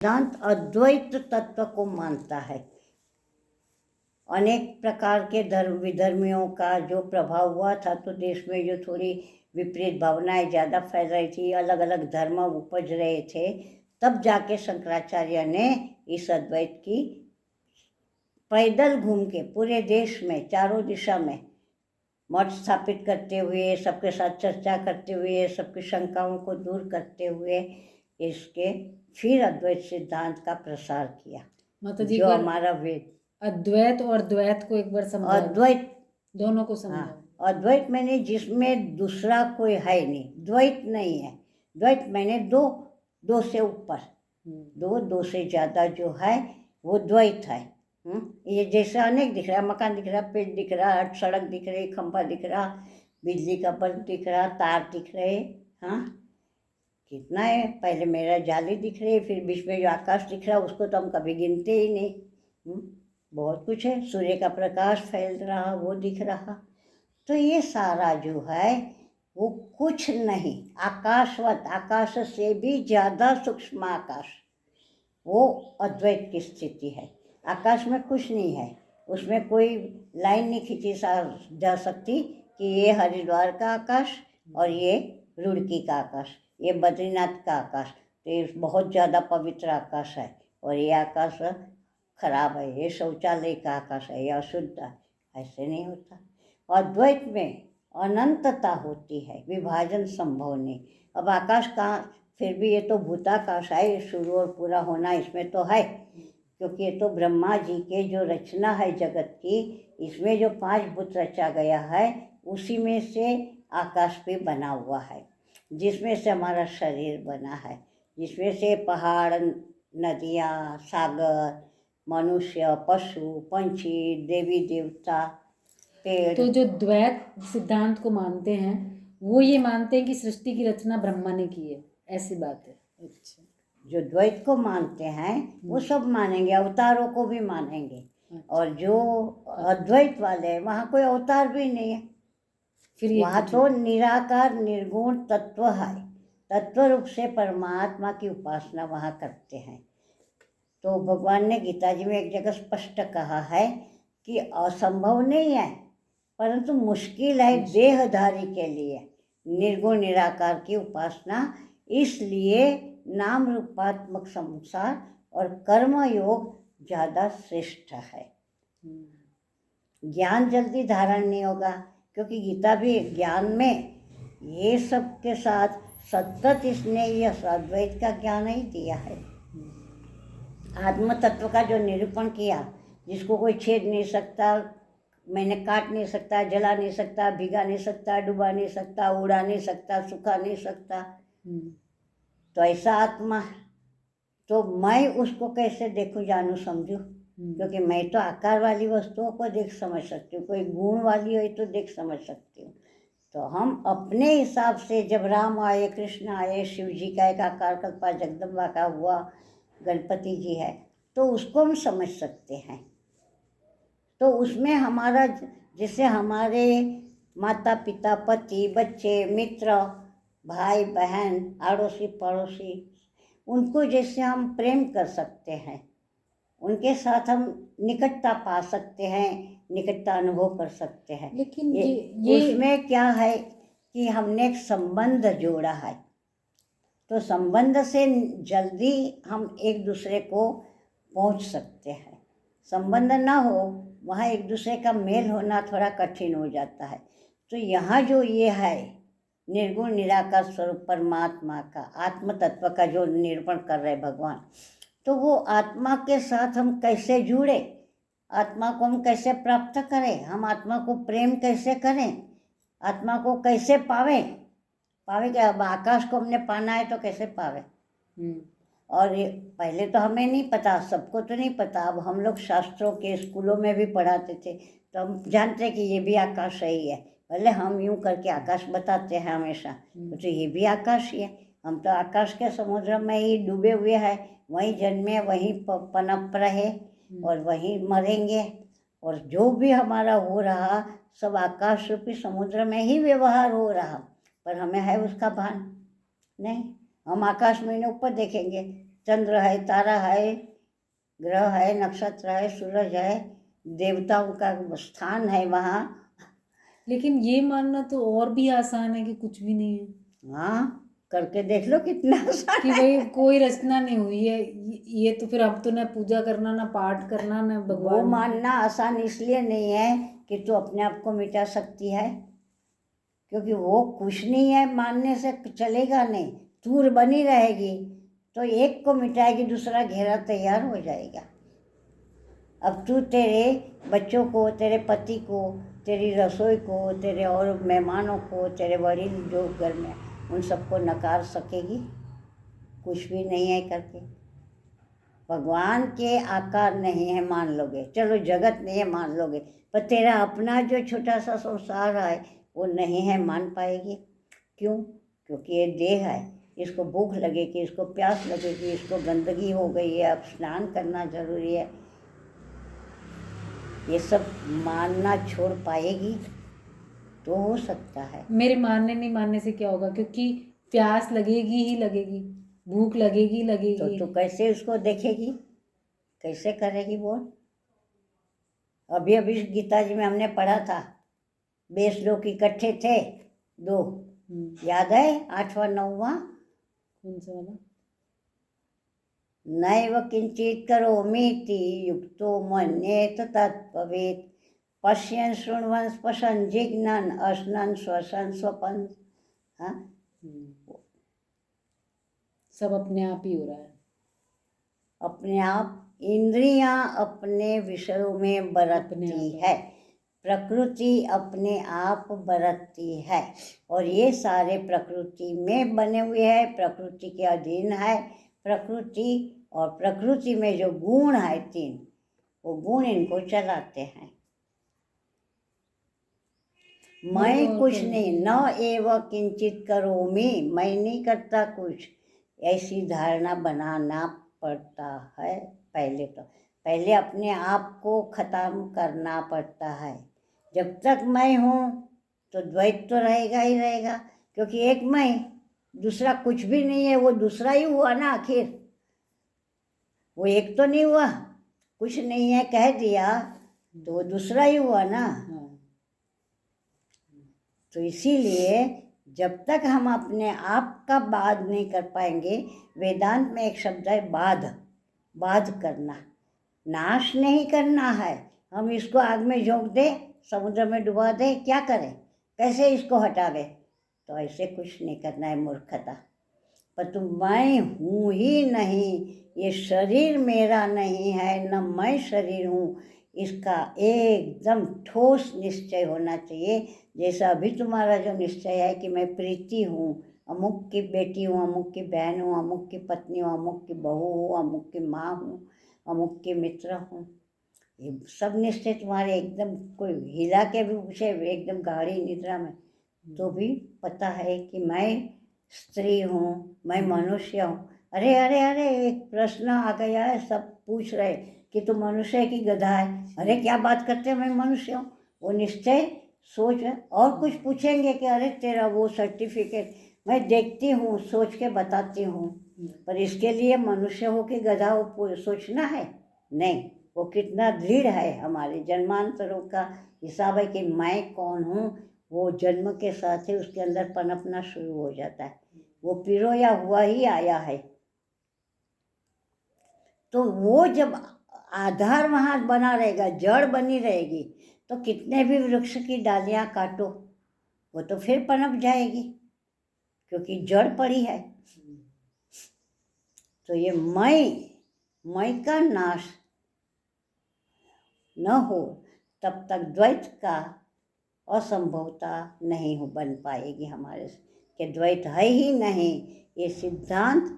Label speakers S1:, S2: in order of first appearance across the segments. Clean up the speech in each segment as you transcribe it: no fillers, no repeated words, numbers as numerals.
S1: वेदांत अद्वैत तत्व को मानता है। अनेक प्रकार के विधर्मियों का जो प्रभाव हुआ था, तो देश में जो थोड़ी विपरीत भावनाएं ज़्यादा फैल रही थी, अलग अलग धर्म उपज रहे थे, तब जाके शंकराचार्य ने इस अद्वैत की पैदल घूम के पूरे देश में चारों दिशा में मठ स्थापित करते हुए, सबके साथ चर्चा करते हुए, सबकी शंकाओं को दूर करते हुए इसके फिर अद्वैत सिद्धांत का प्रसार किया।
S2: माता जी
S1: जो हमारा वेद
S2: अद्वैत और द्वैत को एक बार समझाओ।
S1: अद्वैत
S2: दोनों को समझाओ।
S1: हाँ, अद्वैत मैंने जिसमें दूसरा कोई है नहीं, द्वैत नहीं है। द्वैत मैंने दो से ऊपर, दो से ज़्यादा जो है वो द्वैत है। ये जैसे अनेक दिख रहा है, मकान दिख रहा, पेड़ दिख रहा, सड़क दिख रही, खंभा दिख रहा, बिजली का बल्ब दिख रहा, तार दिख रहे, हाँ कितना है। पहले मेरा जाली दिख रही है, फिर बीच में जो आकाश दिख रहा उसको तो हम कभी गिनते ही नहीं। बहुत कुछ है, सूर्य का प्रकाश फैल रहा वो दिख रहा। तो ये सारा जो है वो कुछ नहीं, आकाशवत, आकाश से भी ज़्यादा सूक्ष्म आकाश, वो अद्वैत की स्थिति है। आकाश में कुछ नहीं है, उसमें कोई लाइन नहीं खींची जा सकती कि ये हरिद्वार का आकाश और ये रुड़की का आकाश, ये बद्रीनाथ का आकाश, तो ये बहुत ज़्यादा पवित्र आकाश है, और ये आकाश खराब है, ये शौचालय का आकाश है, ये अशुद्ध है। ऐसे नहीं होता। अद्वैत में अनंतता होती है, विभाजन संभव नहीं। अब आकाश कहाँ, फिर भी ये तो भूताकाश है, शुरू और पूरा होना इसमें तो है, क्योंकि ये तो ब्रह्मा जी के जो रचना है जगत की, इसमें जो 5 भूत रचा गया है, उसी में से आकाश भी बना हुआ है, जिसमें से हमारा शरीर बना है, जिसमें से पहाड़, नदियाँ, सागर, मनुष्य, पशु, पंछी, देवी देवता, पेड़।
S2: तो जो द्वैत सिद्धांत को मानते हैं वो ये मानते हैं कि सृष्टि की रचना ब्रह्मा ने की है, ऐसी बात है। अच्छा,
S1: जो द्वैत को मानते हैं वो सब मानेंगे, अवतारों को भी मानेंगे। अच्छा। और जो अद्वैत वाले हैं वहाँ कोई अवतार भी नहीं है, फिर वहाँ तो निराकार निर्गुण तत्व है, तत्व रूप से परमात्मा की उपासना वहाँ करते हैं। तो भगवान ने गीता जी में एक जगह स्पष्ट कहा है कि असंभव नहीं है, परंतु मुश्किल है देहधारी के लिए निर्गुण निराकार की उपासना। इसलिए नाम रूपात्मक संसार और कर्म योग ज़्यादा श्रेष्ठ है। ज्ञान जल्दी धारण नहीं होगा, क्योंकि गीता भी ज्ञान में ये सब के साथ सतत इसने यह अद्वैत का ज्ञान ही दिया है। आत्म तत्व का जो निरूपण किया, जिसको कोई छेद नहीं सकता, मैंने काट नहीं सकता, जला नहीं सकता, भिगा नहीं सकता, डुबा नहीं सकता, उड़ा नहीं सकता, सुखा नहीं सकता, तो ऐसा आत्मा, तो मैं उसको कैसे देखूं, जानूं, समझूं? क्योंकि मैं तो आकार वाली वस्तुओं को देख समझ सकती हूँ, कोई गुण वाली हो तो देख समझ सकती हूँ। तो हम अपने हिसाब से, जब राम आए, कृष्ण आए, शिव जी का एक आकार कल्पा, जगदम्बा का हुआ, गणपति जी है, तो उसको हम समझ सकते हैं। तो उसमें हमारा, जैसे हमारे माता पिता, पति, बच्चे, मित्र, भाई बहन, अड़ोसी पड़ोसी, उनको जैसे हम प्रेम कर सकते हैं, उनके साथ हम निकटता पा सकते हैं, निकटता अनुभव कर सकते हैं।
S2: लेकिन
S1: ये उसमें क्या है कि हमने एक संबंध जोड़ा है, तो संबंध से जल्दी हम एक दूसरे को पहुंच सकते हैं। संबंध ना हो, वहाँ एक दूसरे का मेल होना थोड़ा कठिन हो जाता है। तो यहाँ जो ये है निर्गुण निराकार स्वरूप परमात्मा का, आत्म तत्व का जो निरूपण कर रहे भगवान, तो वो आत्मा के साथ हम कैसे जुड़े, आत्मा को हम कैसे प्राप्त करें, हम आत्मा को प्रेम कैसे करें, आत्मा को कैसे पावे क्या? अब आकाश को हमने पाना है तो कैसे पावे? और ये पहले तो हमें नहीं पता, सबको तो नहीं पता। अब हम लोग शास्त्रों के स्कूलों में भी पढ़ाते थे, तो हम जानते हैं कि ये भी आकाश ही है। पहले हम यूं करके आकाश बताते हैं हमेशा, तो ये भी आकाश ही है। हम तो आकाश के समुद्र में ही डूबे हुए हैं, वहीं जन्मे, वहीं पनप रहे और वहीं मरेंगे, और जो भी हमारा हो रहा सब आकाश रूपी समुद्र में ही व्यवहार हो रहा, पर हमें है उसका भान नहीं। हम आकाश में ऊपर देखेंगे चंद्र है, तारा है, ग्रह है, नक्षत्र है, सूरज है, देवताओं का स्थान है वहाँ।
S2: लेकिन ये मानना तो और भी आसान है कि कुछ भी नहीं है,
S1: हाँ, करके देख लो कितना आसान
S2: कि
S1: है।
S2: भाई कोई रचना नहीं हुई है। ये तो फिर अब तो ना पूजा करना, ना पाठ करना, ना
S1: वो
S2: भगवान।
S1: मानना आसान इसलिए नहीं है कि तू अपने आप को मिटा सकती है, क्योंकि वो कुछ नहीं है, मानने से चलेगा नहीं, तूर बनी रहेगी। तो एक को मिटाएगी, दूसरा घेरा तैयार हो जाएगा। अब तू तेरे बच्चों को, तेरे पति को, तेरी रसोई को, तेरे और मेहमानों को, तेरे वडील जो घर में, उन सबको नकार सकेगी? कुछ भी नहीं है करके। भगवान के आकार नहीं है मान लोगे, चलो जगत नहीं है मान लोगे, पर तेरा अपना जो छोटा सा संसार है वो नहीं है मान पाएगी। क्यों? क्योंकि ये देह है, इसको भूख लगेगी, इसको प्यास लगेगी, इसको गंदगी हो गई है, अब स्नान करना जरूरी है। ये सब मानना छोड़ पाएगी तो हो सकता है।
S2: मेरे मानने नहीं मानने से क्या होगा, क्योंकि प्यास लगेगी ही लगेगी, भूख लगेगी
S1: तो
S2: लगेगी।
S1: तू कैसे उसको देखेगी, कैसे करेगी बोल? अभी अभी गीता जी में हमने पढ़ा था, 20 लोग इकट्ठे थे, दो, याद है? 8वां 9वां,
S2: कौन सा वाला?
S1: नैव किंचित करोमीति युक्तो मन्येत तत्त्ववेत् पश्यन् शृण्वन् स्पशन् जिघ्नन् अश्नन् श्वसन् स्वपन्। हाँ,
S2: सब अपने आप ही हो रहा है।
S1: अपने आप इंद्रियां अपने विषयों में बरतती है, प्रकृति अपने आप बरतती है, और ये सारे प्रकृति में बने हुए हैं, प्रकृति के अधीन है। प्रकृति और प्रकृति में जो गुण है 3, वो गुण इनको चलाते हैं। मैं कुछ नहीं, न एव किंचित करोमि, मैं नहीं करता कुछ, ऐसी धारणा बनाना पड़ता है। पहले अपने आप को खत्म करना पड़ता है। जब तक मैं हूँ तो द्वैत तो रहेगा ही रहेगा, क्योंकि एक मैं, दूसरा कुछ भी नहीं है, वो दूसरा ही हुआ ना आखिर, वो एक तो नहीं हुआ। कुछ नहीं है कह दिया तो वो दूसरा ही हुआ ना। तो इसीलिए जब तक हम अपने आप का बाध नहीं कर पाएंगे, वेदांत में एक शब्द है बाध, बाध करना, नाश नहीं करना है। हम इसको आग में झोंक दे, समुद्र में डुबा दे, क्या करें, कैसे इसको हटावे? तो ऐसे कुछ नहीं करना है, मूर्खता। पर तुम मैं हूँ ही नहीं, ये शरीर मेरा नहीं है, न मैं शरीर हूँ, इसका एकदम ठोस निश्चय होना चाहिए। जैसा अभी तुम्हारा जो निश्चय है कि मैं प्रीति हूँ, अमुक की बेटी हूँ, अमुक की बहन हूँ, अमुक की पत्नी हूँ, अमुक की बहू हूँ, अमुक की माँ हूँ, अमुक की मित्र हूँ, ये सब निश्चय तुम्हारे एकदम, कोई हिला के भी पूछे एकदम गाढ़ी निद्रा में तो भी पता है कि मैं स्त्री हूँ, मैं मनुष्य हूँ। अरे अरे अरे, एक प्रश्न आ गया है, सब पूछ रहे कि तू मनुष्य है कि गधा है। अरे क्या बात करते हैं, मैं मनुष्य हूँ। वो निश्चय सोच है। और कुछ पूछेंगे कि अरे तेरा वो सर्टिफिकेट, मैं देखती हूँ, सोच के बताती हूँ, पर इसके लिए मनुष्य हो कि गधा हो सोचना है नहीं। वो कितना दृढ़ है, हमारे जन्मांतरों का हिसाब है कि मैं कौन हूँ, वो जन्म के साथ ही उसके अंदर पनपना शुरू हो जाता है, वो पिरोया हुआ ही आया है। तो वो जब आधार वहाँ बना रहेगा, जड़ बनी रहेगी, तो कितने भी वृक्ष की डालियाँ काटो वो तो फिर पनप जाएगी, क्योंकि जड़ पड़ी है। तो ये मैं का नाश न हो तब तक द्वैत का असंभवता नहीं हो बन पाएगी हमारे से, कि द्वैत है ही नहीं। ये सिद्धांत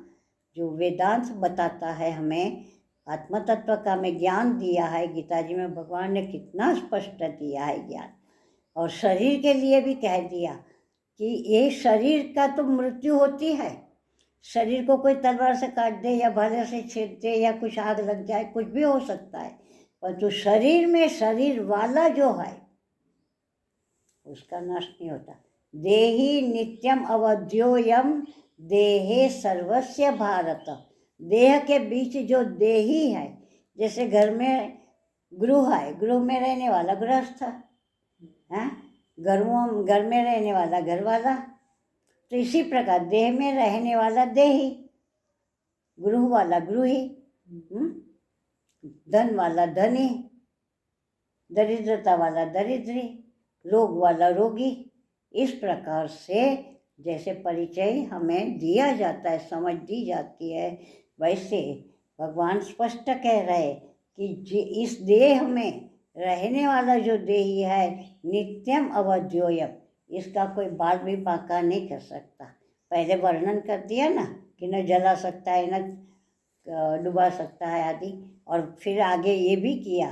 S1: जो वेदांत बताता है हमें, आत्म तत्व का हमें ज्ञान दिया है, गीता जी में भगवान ने कितना स्पष्ट दिया है ज्ञान, और शरीर के लिए भी कह दिया कि ये शरीर का तो मृत्यु होती है, शरीर को कोई तलवार से काट दे या भाले से छेद दे या कुछ आग लग जाए, कुछ भी हो सकता है, परंतु शरीर में शरीर वाला जो है उसका नाश नहीं होता। देही नित्यम अवध्योयम देहे सर्वस्य भारत, देह के बीच जो देही है, जैसे घर में गृह है, गृह में रहने वाला गृहस्थ है, घर में रहने वाला घरवाला, तो इसी प्रकार देह में रहने वाला देही, गृह वाला गृही, धन वाला धनी, दरिद्रता वाला दरिद्री, रोग वाला रोगी। इस प्रकार से जैसे परिचय हमें दिया जाता है, समझ दी जाती है, वैसे भगवान स्पष्ट कह रहे कि इस देह में रहने वाला जो देही है नित्यम अवध्योयम, इसका कोई बाल भी बांका नहीं कर सकता। पहले वर्णन कर दिया ना कि न जला सकता है, न डुबा सकता है आदि, और फिर आगे ये भी किया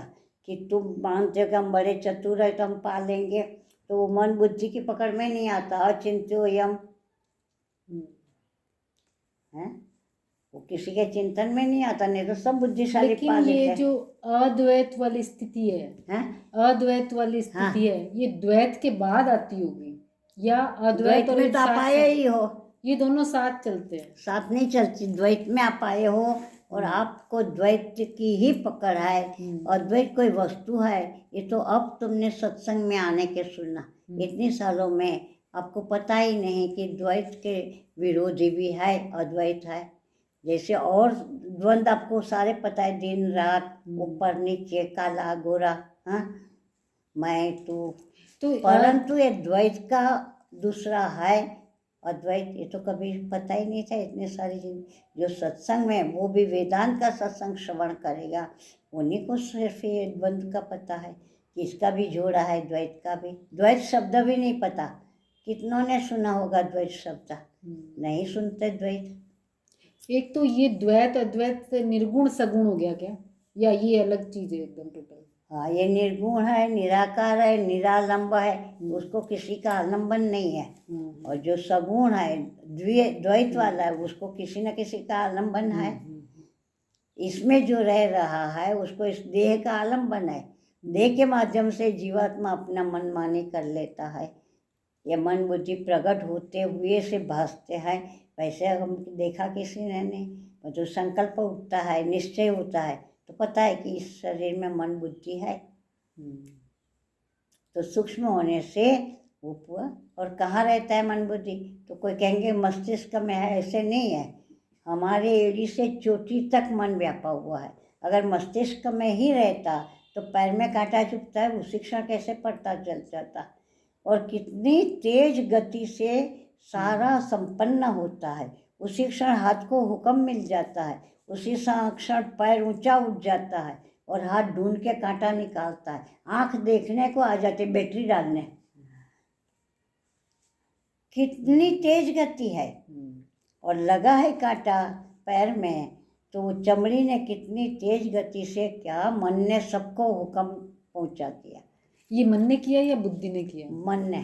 S1: कि तुम मानते हो कि हम बड़े चतुर है तो हम पा लेंगे, तो वो मन बुद्धि की पकड़ में नहीं आता। अचिंत्योयम है, वो किसी के चिंतन में नहीं आता, नहीं तो सब बुद्धिशाली पा
S2: लेकिन
S1: लेते
S2: ये
S1: हैं।
S2: जो अद्वैत वाली स्थिति है, अद्वैत वाली स्थिति है, ये द्वैत के बाद आती होगी या अद्वैत
S1: द्वैत
S2: और
S1: में
S2: एक
S1: तो आप
S2: साथ
S1: आए ही हो,
S2: ये दोनों साथ चलते हैं?
S1: साथ नहीं चलती, द्वैत में आप आए हो और आपको द्वैत की ही पकड़ है। अद्वैत कोई वस्तु है, ये तो अब तुमने सत्संग में आने के सुना, इतने सालों में आपको पता ही नहीं कि द्वैत के विरोधी भी है, अद्वैत है। जैसे और द्वंद आपको सारे पता है, दिन रात, ऊपर नीचे, काला गोरा, हाँ, मैं तो परंतु ये द्वैत का दूसरा है अद्वैत, ये तो कभी पता ही नहीं था। इतने सारी जो सत्संग में, वो भी वेदांत का सत्संग श्रवण करेगा, उन्हीं को सिर्फ ये द्वंद का पता है कि इसका भी जोड़ा है, द्वैत का भी। द्वैत शब्द भी नहीं पता, कितनों ने सुना होगा द्वैत शब्द? नहीं सुनते द्वैत।
S2: एक तो ये द्वैत अद्वैत निर्गुण सगुण हो गया क्या, या ये अलग चीज है एकदम टोटल?
S1: हाँ, ये निर्गुण है, निराकार है, निरालंब है, उसको किसी का आलंबन नहीं है। और जो सगुण है, द्वैत वाला है, उसको किसी न किसी का आलंबन है। इसमें जो रह रहा है उसको इस देह का आलंबन है। देह के माध्यम से जीवात्मा अपना मन मानी कर लेता है। ये मन बुद्धि प्रकट होते हुए से भासते हैं, वैसे हम देखा किसी ने नहीं। जो संकल्प उठता है, निश्चय होता है, तो पता है कि इस शरीर में मन बुद्धि है। तो सूक्ष्म होने से वो और कहाँ रहता है मन बुद्धि? तो कोई कहेंगे मस्तिष्क में है, ऐसे नहीं है। हमारे एड़ी से चोटी तक मन व्यापा हुआ है। अगर मस्तिष्क में ही रहता तो पैर में कांटा चुभता है, उसी क्षण कैसे पता चल जाता। और कितनी तेज गति से सारा संपन्न होता है। उसी क्षण हाथ को हुक्म मिल जाता है, उसी क्षण पैर ऊंचा उठ जाता है और हाथ ढूंढ के कांटा निकालता है। आंख देखने को आ जाती, बैटरी डालने, कितनी तेज गति है। और लगा है कांटा पैर में, तो वो चमड़ी ने कितनी तेज गति से, क्या मन ने सबको हुक्म पहुंचा दिया।
S2: ये मन ने किया या बुद्धि ने किया?
S1: मन ने।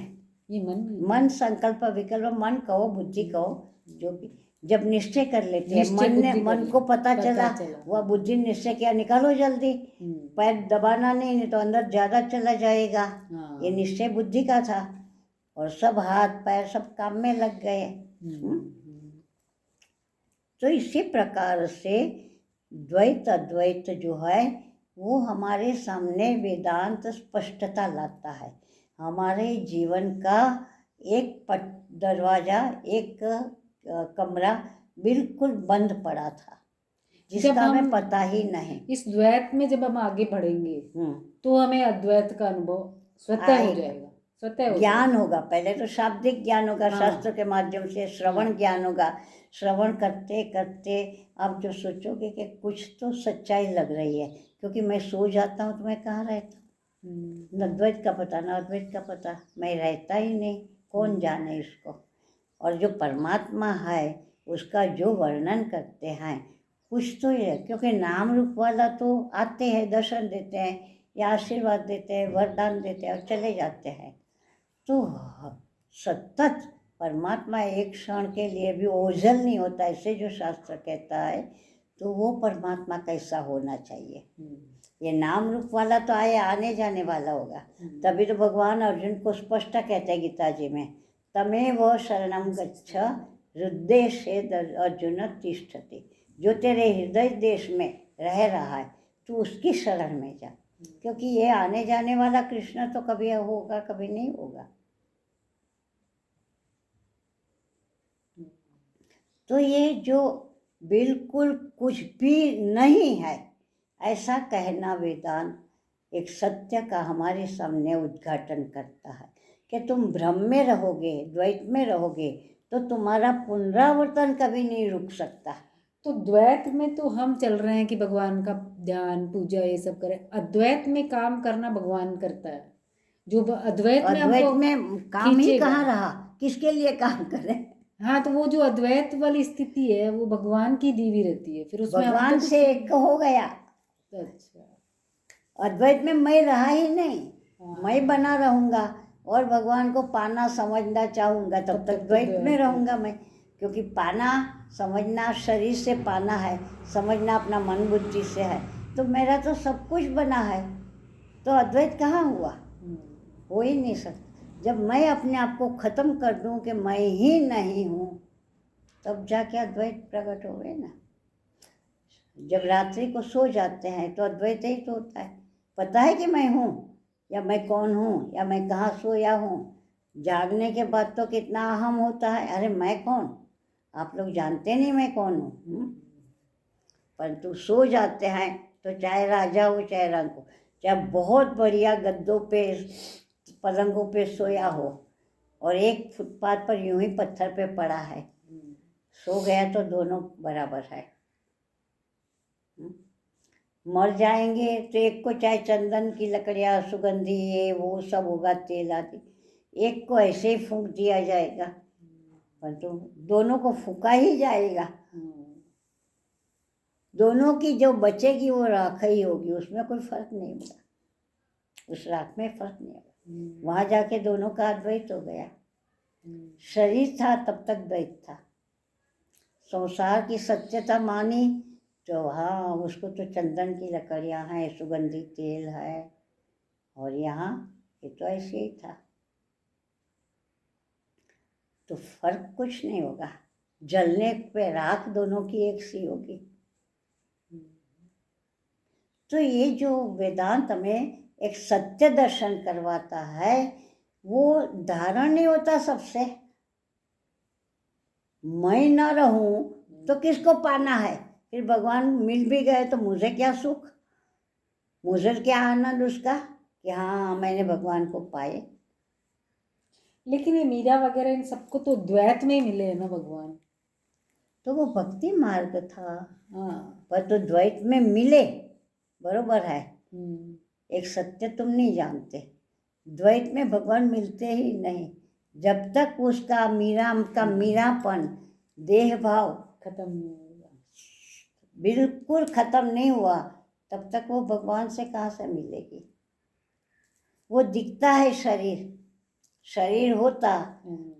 S2: ये
S1: मन संकल्प विकल्प, मन कहो बुद्धि कहो, जो भी, जब निश्चय कर लेते हैं, मन को पता चला, वह बुद्धि निश्चय किया, निकालो जल्दी, पैर दबाना नहीं तो अंदर ज्यादा चला जाएगा। ये निश्चय बुद्धि का था और सब हाथ पैर सब काम में लग गए। तो इसी प्रकार से द्वैत अद्वैत जो है वो हमारे सामने वेदांत स्पष्टता लाता है। हमारे जीवन का एक दरवाजा, एक कमरा बिल्कुल बंद पड़ा था, जिसका हमें पता ही नहीं।
S2: इस द्वैत में जब हम आगे बढ़ेंगे तो हमें अद्वैत का अनुभव स्वतः हो जाएगा, स्वतः
S1: ज्ञान होगा। पहले तो शाब्दिक ज्ञान होगा, शास्त्र के माध्यम से श्रवण ज्ञान होगा। श्रवण करते करते आप जो सोचोगे कि कुछ तो सच्चाई लग रही है, क्योंकि मैं सो जाता हूँ तो मैं कहाँ रहता हूँ, न द्वैत का पता न अद्वैत का पता, मैं रहता ही नहीं, कौन जाने इसको। और जो परमात्मा है उसका जो वर्णन करते हैं कुछ तो ये, क्योंकि नाम रूप वाला तो आते हैं, दर्शन देते हैं या आशीर्वाद देते हैं, वरदान देते हैं और चले जाते हैं। तो सतत परमात्मा एक क्षण के लिए भी ओझल नहीं होता, ऐसे जो शास्त्र कहता है, तो वो परमात्मा कैसा होना चाहिए। ये नाम रूप वाला तो आने जाने वाला होगा। तभी तो भगवान अर्जुन को स्पष्ट कहते हैं गीता जी में, तमेव शरणं गच्छ हृद्देशे अर्जुन तिष्ठति। जो तेरे हृदय देश में रह रहा है, तू उसकी शरण में जा, क्योंकि ये आने जाने वाला कृष्ण तो कभी होगा कभी नहीं होगा। तो ये जो बिल्कुल कुछ भी नहीं है ऐसा कहना वेदांत एक सत्य का हमारे सामने उद्घाटन करता है कि तुम भ्रम में रहोगे, द्वैत में रहोगे तो तुम्हारा पुनरावर्तन कभी नहीं रुक सकता।
S2: तो द्वैत में तो हम चल रहे हैं कि भगवान का ध्यान पूजा ये सब करें, अद्वैत में काम करना भगवान करता है। जो अद्वैत में
S1: अद्वैत
S2: हमको
S1: में काम ही
S2: खींचेगा।
S1: कहाँ रहा, किसके लिए काम करें?
S2: हाँ, तो वो जो अद्वैत वाली स्थिति है वो भगवान की दी हुई रहती है, फिर उसमें हम
S1: भगवान
S2: तो कुछ
S1: से एक हो गया।
S2: अच्छा,
S1: अद्वैत में मैं रहा ही नहीं,
S2: हाँ।
S1: मैं बना रहूँगा और भगवान को पाना समझना चाहूँगा तब तक द्वैत में रहूँगा मैं, क्योंकि पाना समझना शरीर से पाना है, समझना अपना मन बुद्धि से है, तो मेरा तो सब कुछ बना है, तो अद्वैत कहाँ हुआ? हो ही नहीं सकता। जब मैं अपने आप को ख़त्म कर दूँ कि मैं ही नहीं हूँ तब जाके अद्वैत प्रकट होवे ना। जब रात्रि को सो जाते हैं तो अद्वैत ही तो होता है, पता है कि मैं हूँ या मैं कौन हूँ या मैं कहाँ सोया हूँ। जागने के बाद तो कितना अहम होता है, अरे मैं कौन, आप लोग जानते नहीं मैं कौन हूँ। परंतु सो जाते हैं तो चाहे राजा हो चाहे रंक हो, चाहे बहुत बढ़िया गद्दों पे पलंगों पे सोया हो और एक फुटपाथ पर यूं ही पत्थर पे पड़ा है, सो गया तो दोनों बराबर है। मर जाएंगे तो एक को चाहे चंदन की लकड़ियाँ सुगंधी ये वो सब होगा तेल आदि, एक को ऐसे ही फूंक दिया जाएगा, परंतु दोनों को फूंका ही जाएगा। दोनों की जो बचेगी वो राख ही होगी, उसमें कोई फर्क नहीं होगा, उस राख में फर्क नहीं होगा। वहाँ जाके दोनों का अद्वैत हो गया। शरीर था तब तक द्वैत था, संसार की सत्यता मानी तो हाँ उसको तो चंदन की लकड़ियाँ हैं, सुगंधी तेल है, और यहाँ ये तो ऐसे ही था, तो फर्क कुछ नहीं होगा। जलने पे राख दोनों की एक सी होगी। तो ये जो वेदांत हमें एक सत्य दर्शन करवाता है वो धारण नहीं होता सबसे। मैं ना रहूं तो किसको पाना है? फिर भगवान मिल भी गए तो मुझे क्या सुख, मुझे क्या आनंद उसका कि हाँ मैंने भगवान को पाए।
S2: लेकिन ये मीरा वगैरह इन सबको तो द्वैत में ही मिले हैं ना भगवान।
S1: तो वो भक्ति मार्ग था,
S2: हाँ,
S1: पर तो द्वैत में मिले बरोबर है।
S2: हम्म,
S1: एक सत्य तुम नहीं जानते, द्वैत में भगवान मिलते ही नहीं जब तक उसका मीरा का मीरापन देह भाव
S2: खत्म नहीं होगा।
S1: बिल्कुल खत्म नहीं हुआ तब तक वो भगवान से कहाँ से मिलेगी। वो दिखता है शरीर, शरीर होता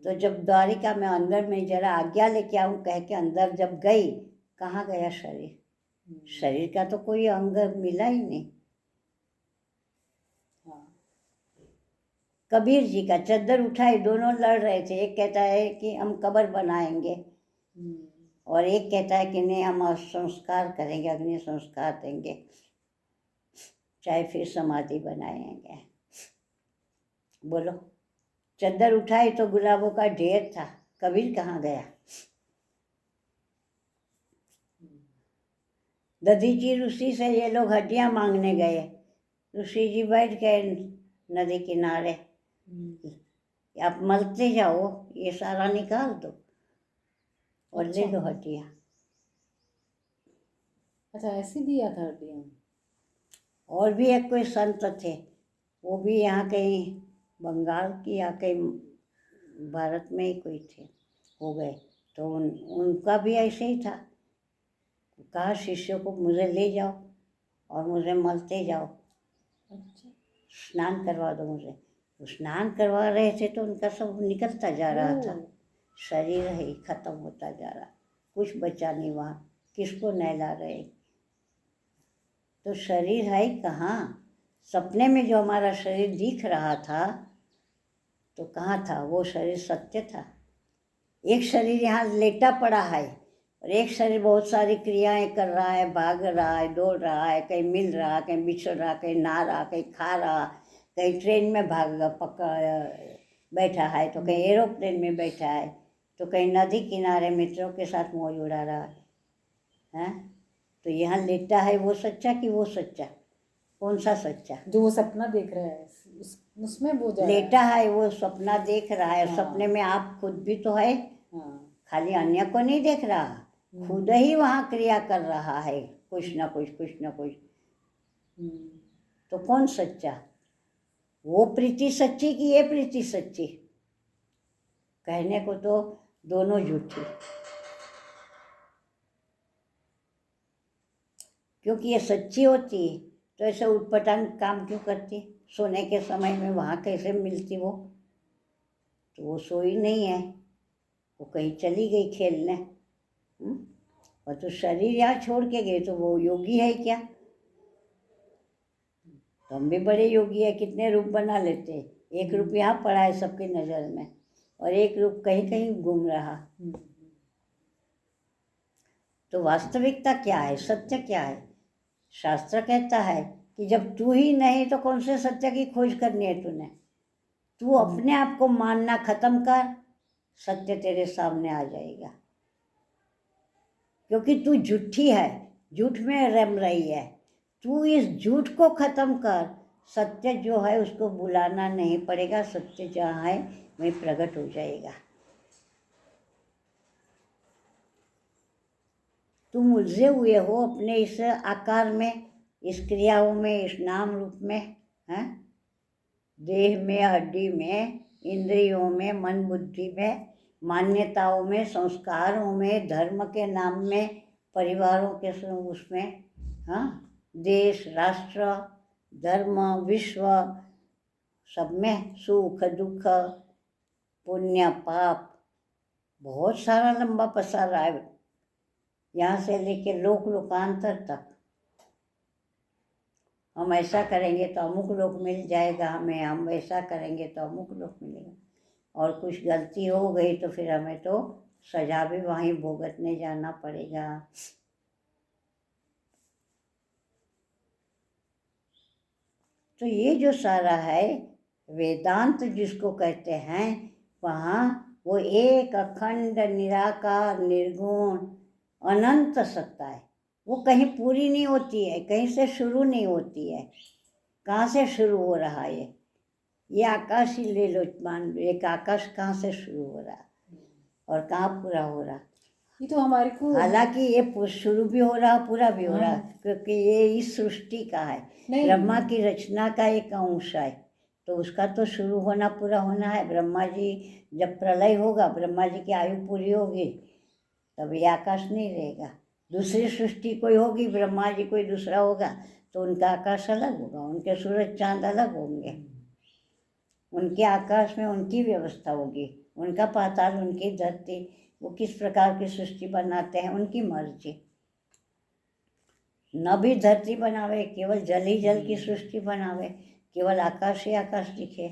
S1: तो जब द्वारिका में अंदर में जरा आज्ञा लेके आऊँ कह के अंदर जब गई, कहाँ गया शरीर? शरीर का तो कोई अंग मिला ही नहीं। कबीर जी का चद्दर उठाए, दोनों लड़ रहे थे, एक कहता है कि हम कब्र बनाएंगे और एक कहता है कि नहीं हम संस्कार करेंगे, अग्नि संस्कार देंगे, चाहे फिर समाधि बनाएंगे। बोलो, चद्दर उठाई तो गुलाबों का ढेर था, कबीर कहाँ गया? दधीची ऋषि से ये लोग हड्डियां मांगने गए, ऋषि जी बैठ गए नदी किनारे, आप मलते जाओ ये सारा निकाल दो और ले लो हड्डियां।
S2: अच्छा, ऐसे दिया था हड्डियाँ।
S1: और भी एक कोई संत थे, वो भी यहाँ कहीं बंगाल की या कहीं भारत में ही कोई थे, हो गए तो उनका भी ऐसे ही था। कहा शिष्यों को मुझे ले जाओ और मुझे मलते जाओ,
S2: अच्छा,
S1: स्नान करवा दो मुझे। तो स्नान करवा रहे थे तो उनका सब निकलता जा रहा था, शरीर ही खत्म होता जा रहा, कुछ बचा नहीं वहाँ, किसको नहला रहे? तो शरीर है कहाँ? सपने में जो हमारा शरीर दिख रहा था तो कहाँ था वो शरीर? सत्य था। एक शरीर यहाँ लेटा पड़ा है, और एक शरीर बहुत सारी क्रियाएं कर रहा है, भाग रहा है, दौड़ रहा है, कहीं मिल रहा, कहीं बिछड़ रहा, कहीं नहा रहा, कहीं खा रहा, कहीं ट्रेन में भाग पका बैठा है, तो कहीं एरोप्लेन में बैठा है, तो कहीं नदी किनारे मित्रों के साथ मौज उड़ा रहा है, हैं? तो यहाँ लेटा है वो सच्चा कि वो सच्चा? कौन सा सच्चा?
S2: जो वो सपना देख रहा है उसमें वो जा रहा
S1: लेटा है वो सपना देख रहा है,
S2: हाँ।
S1: सपने में आप खुद भी तो है,
S2: हाँ।
S1: खाली अन्य को नहीं देख रहा, खुद ही वहाँ क्रिया कर रहा है, कुछ ना कुछ तो कौन सच्चा? वो प्रीति सच्ची कि ये प्रीति सच्ची? कहने को तो दोनों झूठी, क्योंकि ये सच्ची होती तो ऐसे उटपटांग काम क्यों करती? सोने के समय में वहाँ कैसे मिलती वो? तो वो सोई नहीं है, वो कहीं चली गई खेलने। और तो शरीर यहाँ छोड़ के गए, तो वो योगी है क्या? तो हम भी बड़े योगी है, कितने रूप बना लेते हैं, एक रूप यहाँ पड़ा है सबकी नज़र में और एक रूप कहीं कहीं घूम रहा। तो वास्तविकता क्या है, सत्य क्या है? शास्त्र कहता है कि जब तू ही नहीं तो कौन से सत्य की खोज करनी है तूने? तू अपने आप को मानना खत्म कर, सत्य तेरे सामने आ जाएगा, क्योंकि तू झूठी है, झूठ में रम रही है। तू इस झूठ को खत्म कर, सत्य जो है उसको बुलाना नहीं पड़ेगा, सत्य जहाँ है वहीं प्रकट हो जाएगा। तुम उलझे हुए हो अपने इस आकार में, इस क्रियाओं में, इस नाम रूप में, हैं? देह में, हड्डी में, इंद्रियों में, मन बुद्धि में, मान्यताओं में, संस्कारों में, धर्म के नाम में, परिवारों के उसमें, हाँ, देश, राष्ट्र, धर्म, विश्व, सब में सुख दुख, पुण्य पाप, बहुत सारा लंबा पसारा है, यहाँ से लेके लोक लोकांतर तक। हम ऐसा करेंगे तो अमुक लोक मिल जाएगा हमें, हम वैसा करेंगे तो अमुक लोक मिलेगा, और कुछ गलती हो गई तो फिर हमें तो सजा भी वहीं भुगतने जाना पड़ेगा। तो ये जो सारा है वेदांत जिसको कहते हैं, वहाँ वो एक अखंड निराकार निर्गुण अनंत सत्ता है, वो कहीं पूरी नहीं होती है, कहीं से शुरू नहीं होती है। कहाँ से शुरू हो रहा है? ये आकाश ही ले लो, मान लो एक आकाश कहाँ से शुरू हो रहा और कहाँ पूरा हो रहा?
S2: ये तो हमारे को,
S1: हालांकि ये शुरू भी हो रहा, पूरा भी हो रहा, क्योंकि ये इस सृष्टि का है, ब्रह्मा की रचना का एक अंश है, तो उसका तो शुरू होना पूरा होना है। ब्रह्मा जी जब प्रलय होगा, ब्रह्मा जी की आयु पूरी होगी, तब ये आकाश नहीं रहेगा। दूसरी सृष्टि कोई होगी, ब्रह्मा जी कोई दूसरा होगा, तो उनका आकाश अलग होगा, उनके सूरज चांद अलग होंगे, उनके आकाश में उनकी व्यवस्था होगी, उनका पाताल, उनकी धरती, वो किस प्रकार की सृष्टि बनाते हैं, उनकी मर्जी। न भी धरती बनावे, केवल जल ही जल की सृष्टि बनावे, केवल आकाश ही आकाश दिखे,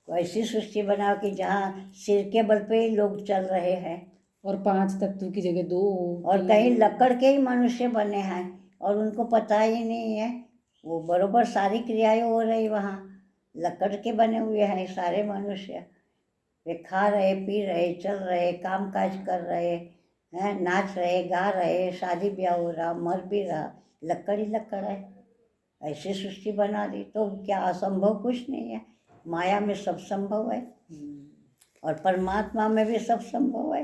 S1: कोई ऐसी सृष्टि बनाओ कि जहाँ सिर के बल पे ही लोग चल रहे हैं,
S2: और 5 तत्व की जगह 2,
S1: और कहीं लकड़ के ही मनुष्य बने हैं और उनको पता ही नहीं है, वो बरोबर सारी क्रियाएं हो रही वहाँ, लकड़ के बने हुए हैं सारे मनुष्य, वे खा रहे, पी रहे, चल रहे, काम काज कर रहे हैं, नाच रहे, गा रहे, शादी ब्याह हो रहा, मर भी रहा, लकड़ ही लकड़ है। ऐसी सृष्टि बना दी तो क्या असंभव कुछ नहीं है, माया में सब संभव है और परमात्मा में भी सब संभव है,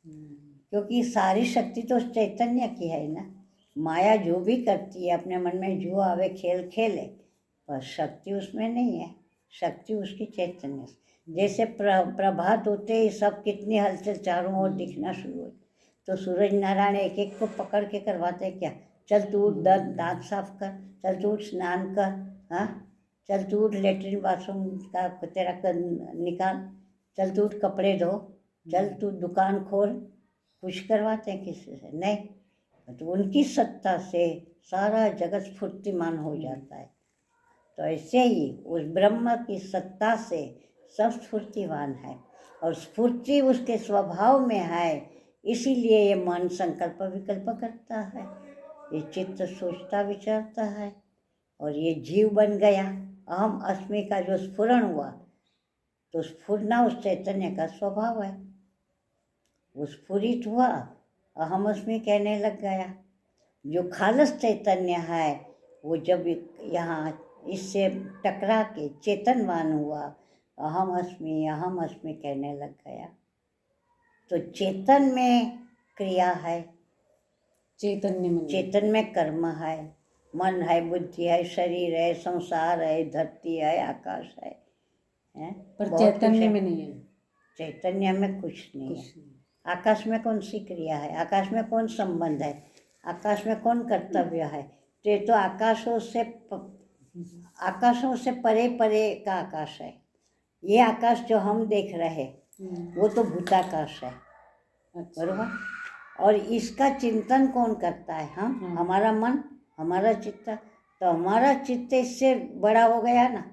S1: क्योंकि सारी शक्ति तो चैतन्य की है ना। माया जो भी करती है अपने मन में जो आवे खेल खेले, पर शक्ति उसमें नहीं है, शक्ति उसकी चैतन्य। जैसे प्रभात होते ही सब कितनी हलचल चारों ओर दिखना शुरू हो, तो सूरज नारायण एक एक को पकड़ के करवाते क्या, चल तू उठ दांत साफ कर, चल तू उठ स्नान कर, हाँ, चल तू उठ लेटरिन बाथरूम का तेरा कर निकाल, चल तू उठ कपड़े धो, चल तू दुकान खोल, कुछ करवाते हैं किसी से? नहीं, तो उनकी सत्ता से सारा जगत स्फूर्तिमान हो जाता है। तो ऐसे ही उस ब्रह्म की सत्ता से सब स्फूर्तिवान है, और स्फूर्ति उसके स्वभाव में है, इसीलिए ये मन संकल्प विकल्प करता है, ये चित्त सोचता विचारता है, और ये जीव बन गया। अहम अस्मि का जो स्फुरण हुआ, तो स्फुरना उस चैतन्य का स्वभाव है। वो स्फुरित हुआ, अहम अस्मि कहने लग गया। जो खालस चैतन्य है, वो जब यहाँ इससे टकरा के चेतनवान हुआ, अहम अस्मि कहने लग गया। तो चेतन में क्रिया है,
S2: चैतन्य मन में।
S1: चेतन में कर्म है, मन है, बुद्धि है, शरीर है, संसार है, धरती है, आकाश है,
S2: पर
S1: बहुत कुछ
S2: चैतन्य
S1: है।
S2: में नहीं है,
S1: चैतन्य में कुछ नहीं है।
S2: कुछ नहीं।
S1: आकाश में कौन सी क्रिया है, आकाश में कौन संबंध है, आकाश में कौन कर्तव्य है? तो ये तो आकाशों से परे परे का आकाश है। ये आकाश जो हम देख रहे हैं, वो तो भूताकाश है,
S2: अच्छा।
S1: बरोबर। और इसका चिंतन कौन करता है? हम, हमारा मन, हमारा चित्त। तो हमारा चित्त इससे बड़ा हो गया ना,